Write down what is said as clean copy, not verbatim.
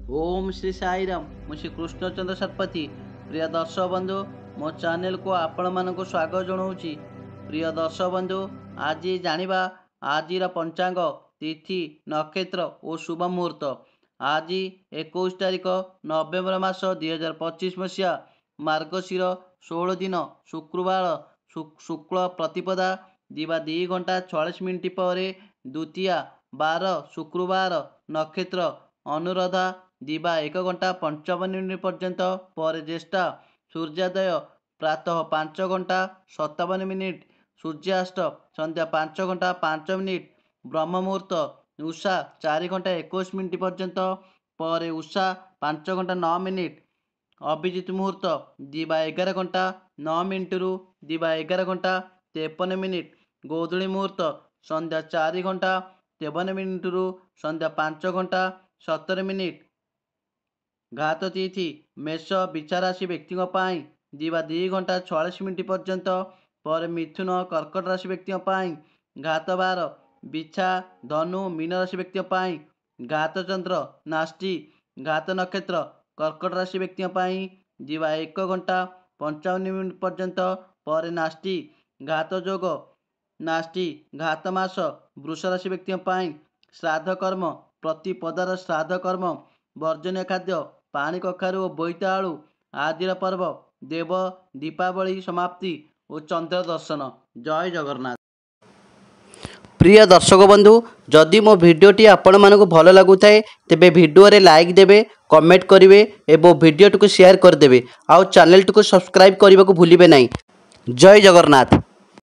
ओम श्री साईराम मु श्री कृष्णचंद्र शतपथी। प्रिय दर्शक बंधु मो चैनल को आपण मानक स्वागत जनाऊँगी। प्रिय दर्शक बंधु आज जानिबा आज पंचांग तिथि नक्षत्र और शुभ मुहूर्त। आज 21 तारिख नवेम्बर मास 2025 मसीहा मार्गशीर 16 दिन शुक्रवार शुक्ल प्रतिपदा दिवा 2 घंटा 46 मिनिट पर द्वितीया बार शुक्रवार नक्षत्र अनुराधा दिवा 1 घंटा 55 मिनिट पर्यंत पर ज्येष्ठा सूर्योदय प्रातः 5 घंटा 57 मिनिट सूर्यास्त संध्या 5 घंटा 5 मिनिट ब्रह्म मुहूर्त उषा 4 घंटा 21 मिनिट पर्यंत पर उषा 5 घंटा 9 मिनिट अभिजित मुहूर्त दिवा 11 घंटा 9 मिनिट रु दिवा 11 घंटा 53 मिनिट गोधूली मुहूर्त संध्या 4 घंटा 53 मिनिट रु संध्या 5 घंटा 17 मिनिट घात तिथि मेष विचाराशि व्यक्ति दिवा 2 घंटा 46 मिनिट पर्यंत पर मिथुन कर्कट राशि व्यक्ति घात बार बिछा धनु मीन राशि व्यक्ति घात चंद्र नास्टी घात नक्षत्र कर्कट राशि व्यक्ति दिवा 1 घंटा 55 मिनिट पर्यंत पर नास्टी घात जोग नास्टी घात मास वृष राशि व्यक्ति श्राद्ध कर्म प्रतिपदार श्राद्ध कर्म वर्जनीय खाद्य पानी कखारू और बोईतालु आदि पर्व देव दीपावली समाप्ति और चंद्र दर्शन। जय जगन्नाथ। प्रिय दर्शक बंधु जदि मो भिडियोटी आपण मानक भल लगुए तेबे भिडियो रे लाइक देबे कमेंट करेंगे और भिडियो को शेयर करदे आउ चैनल को सब्सक्राइब करने को भूलिए नहीं। जय जगन्नाथ।